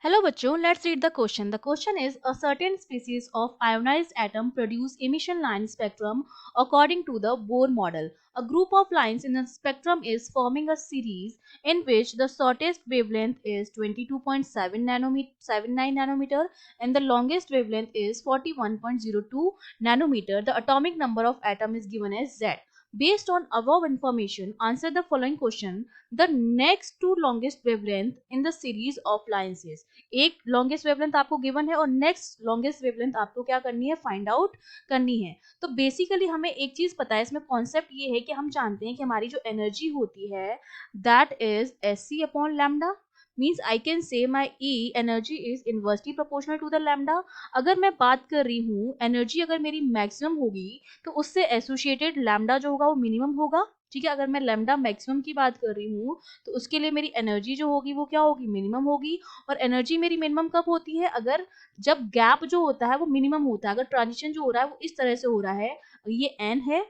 Hello बच्चों, let's read the question. The question is a certain species of ionized atom produce emission line spectrum according to the Bohr model. A group of lines in the spectrum is forming a series in which the shortest wavelength is 22.7 79 nanometer and the longest wavelength is 41.02 nanometer. The atomic number of atom is given as Z. Based on above information, answer the following question. The next two longest wavelength in the series of lines is. एक longest wavelength आपको given है और next longest wavelength आपको क्या करनी है, find out करनी है. तो बेसिकली हमें एक चीज पता है, इसमें कॉन्सेप्ट ये है कि हम जानते हैं कि हमारी जो एनर्जी होती है that is S C upon lambda. Means I can say my E energy is inversely proportional to the lambda. अगर मैं बात कर रही हूँ एनर्जी अगर मेरी मैक्सिमम होगी तो उससे एसोसिएटेड लैम्डा जो होगा वो मिनिमम होगा. ठीक है, अगर मैं लैम्डा मैक्सिमम की बात कर रही हूँ तो उसके लिए मेरी एनर्जी जो होगी वो क्या होगी, मिनिमम होगी. और एनर्जी मेरी मिनिमम कब होती है, अगर जब गैप जो होता है वो मिनिमम होता है. अगर ट्रांजिशन जो हो रहा है वो इस तरह से हो रहा है, ये एन है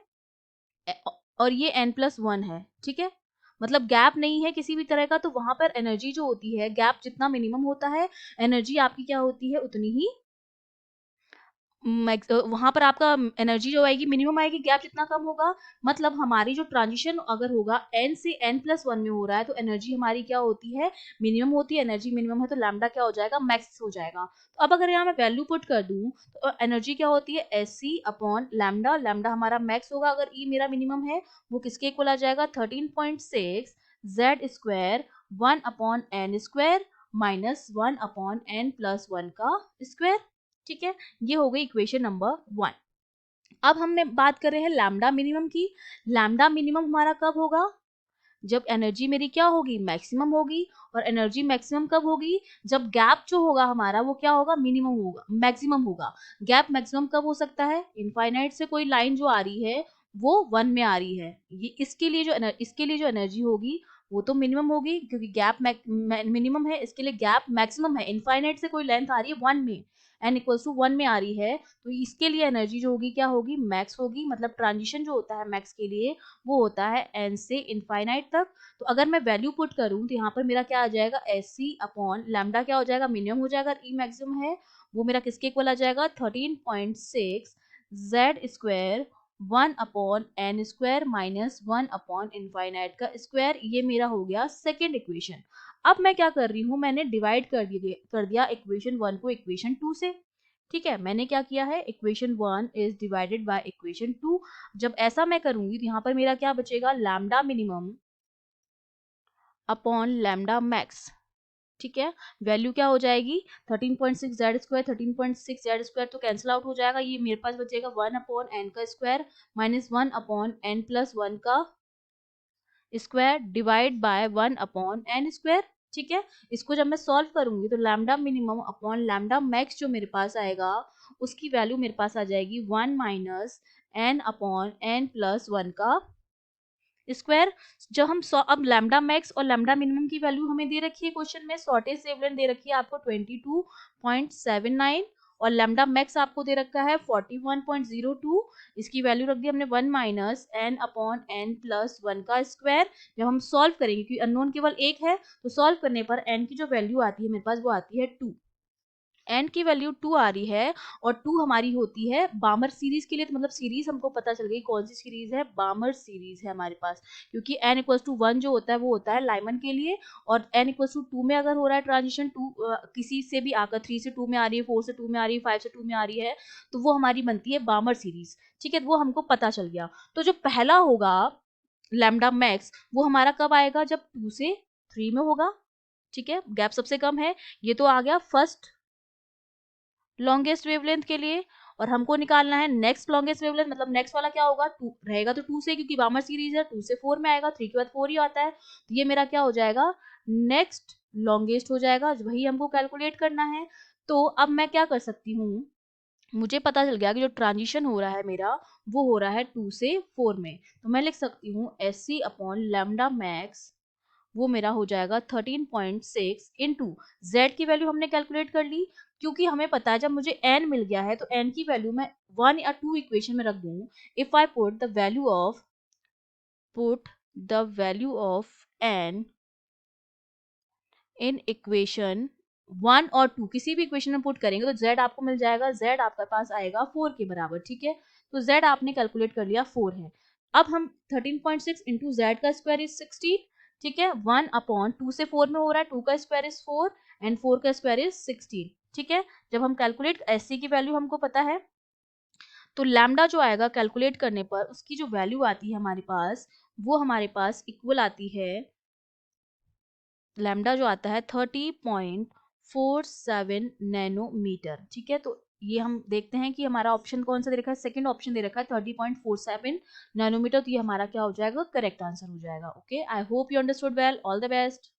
और ये n प्लस वन है. ठीक है, मतलब गैप नहीं है किसी भी तरह का, तो वहां पर एनर्जी जो होती है गैप जितना मिनिमम होता है एनर्जी आपकी क्या होती है उतनी ही वहां पर आपका एनर्जी जो आएगी मिनिमम आएगी, गैप जितना कम होगा. मतलब हमारी जो ट्रांजिशन अगर होगा n से n प्लस वन में हो रहा है तो एनर्जी हमारी क्या होती है, मिनिमम होती है. एनर्जी मिनिमम है तो लैम्डा क्या हो जाएगा, मैक्स हो जाएगा. तो अब अगर यहाँ मैं वैल्यू पुट कर दूं तो एनर्जी क्या होती है, S C upon lambda. Lambda हमारा मैक्स होगा, अगर ई मेरा मिनिमम है वो किसके इक्वल आ जाएगा, 13.6 Z square 1/n² minus 1/n plus one का स्क्वायर. ठीक है, ये हो गई इक्वेशन नंबर 1. अब हमने बात कर रहे हैं लैम्डा मिनिमम की. लैम्डा मिनिमम हमारा कब होगा, जब एनर्जी मेरी क्या होगी, मैक्सिमम होगी. और एनर्जी मैक्सिमम कब होगी, जब गैप जो होगा हमारा वो क्या होगा, मिनिमम होगा, मैक्सिमम होगा. गैप मैक्सिमम कब हो सकता है, इनफाइनाइट से कोई लाइन जो आ रही है वो वन में आ रही है. ये इसके लिए जो एनर्जी होगी वो तो मिनिमम होगी क्योंकि गैप मिनिमम है. इसके लिए गैप मैक्सिमम है, इनफाइनाइट से कोई लेंथ आ रही है वन में, एन इक्वल्स टू वन में आ रही है, तो इसके लिए एनर्जी जो होगी क्या होगी, मैक्स होगी. मतलब ट्रांजिशन जो होता है मैक्स के लिए वो होता है एन से इनफाइनाइट तक. तो अगर मैं वैल्यू पुट करूं तो यहाँ पर मेरा क्या आ जाएगा, एस सी अपॉन लैम्डा क्या हो जाएगा, मिनिमम हो जाएगा. ई मैक्सिमम है वो मेरा किसके इक्वल आ जाएगा, 13.6 जेड स्क्वायर 1/n² माइनस 1/इनफाइनाइट का स्क्वायर. ये मेरा हो गया सेकेंड इक्वेशन. अब मैं क्या कर रही हूँ, मैंने डिवाइड कर दिया इक्वेशन 1 को इक्वेशन 2 से. ठीक है, मैंने क्या किया है, equation 1 is divided by equation 2. जब ऐसा मैं करूंगी तो यहाँ पर मेरा क्या बचेगा, lambda minimum upon lambda max. ठीक है, वैल्यू क्या हो जाएगी, 13.6 जेड स्क्वायर 13.6 जेड स्क्वायर तो कैंसिल आउट हो जाएगा. ये मेरे पास बचेगा 1/n का square minus 1/n plus one का स्क्वायर डिवाइड बाय 1/n². ठीक है, इसको जब मैं सॉल्व करूंगी तो lambda minimum upon lambda max जो मेरे पास आएगा उसकी वैल्यू मेरे पास आ जाएगी 1 माइनस n/n प्लस वन का स्क्वायर. जब हम अब लैम्डा मैक्स और लैम्डा मिनिमम की वैल्यू हमें दे रखी है क्वेश्चन में, शॉर्टेज वेवलेंथ दे रखी है आपको 22.79 और लैम्डा मैक्स आपको दे रखा है 41.02. इसकी वैल्यू रख दी हमने 1 माइनस n/n प्लस वन का स्क्वायर. जब हम सॉल्व करेंगे क्योंकि अननोन केवल एक है तो सॉल्व करने पर n की जो वैल्यू आती है मेरे पास वो आती है 2. एन की वैल्यू 2 आ रही है और 2 हमारी होती है बामर सीरीज के लिए. तो मतलब सीरीज हमको पता चल गई कौन सी सीरीज है, बामर सीरीज है हमारे पास. क्योंकि n इक्वल्स टू वन जो होता है वो होता है लाइमन के लिए, और n इक्वल्स टू टू में अगर हो रहा है ट्रांजिशन, टू किसी से भी आकर 3 से 2 में आ रही है, 4 से 2 में आ रही है, 5 से 2 में आ रही है, तो वो हमारी बनती है बामर सीरीज. ठीक है, वो हमको पता चल गया. तो जो पहला होगा लैम्डा मैक्स वो हमारा कब आएगा, जब 2 से 3 में होगा. ठीक है, गैप सबसे कम है. ये तो आ गया फर्स्ट लॉन्गेस्ट वेवलेंथ के लिए. और हमको निकालना है नेक्स्ट लॉन्गेस्ट वेवलेंथ, मतलब नेक्स्ट वाला क्या होगा, टू रहेगा तो 2 से, क्योंकि बामर सीरीज है 2 से 4 में आएगा, 3 के बाद 4 ही आता है. तो ये मेरा क्या हो जाएगा, नेक्स्ट लॉन्गेस्ट हो जाएगा, वही हमको कैलकुलेट करना है. तो अब मैं क्या कर सकती हूँ, मुझे पता चल गया कि जो ट्रांजिशन हो रहा है मेरा वो हो रहा है 2 से 4 में. तो मैं लिख सकती हूँ S C upon lambda max, वो मेरा हो जाएगा 13.6 इंटू जेड की वैल्यू हमने कैलकुलेट कर ली. क्योंकि हमें पता है जब मुझे n मिल गया है तो n की वैल्यू मैं 1 या 2 इक्वेशन में रख दूं. If I put the value of n in equation 1 और 2 किसी भी इक्वेशन में पुट करेंगे तो z आपको मिल जाएगा, z आपके पास आएगा 4 के बराबर, ठीक है। तो z आपने कैलकुलेट कर लिया 4 है। अब हम 13.6 इंटू जेड का स्क्वायर इज 16, ठीक है। 1 अपॉन 2 से 4 में हो रहा है, 2 का स्क्वायर इज 4 एंड 4 का स्क्वायर इज 16, ठीक है। जब हम कैलकुलेट एस की वैल्यू हमको पता है, तो लैम्डा जो आएगा कैलकुलेट करने पर उसकी जो वैल्यू आती है हमारे पास, वो हमारे पास इक्वल आती है, लैम्डा जो आता है 30.47 नैनोमीटर, ठीक है। तो ये हम देखते हैं कि हमारा ऑप्शन कौन सा दे रखा है, सेकंड ऑप्शन दे रखा है 30.47 नैनोमीटर, तो ये हमारा क्या हो जाएगा, करेक्ट आंसर हो जाएगा। Okay, I hope you understood well, all the best.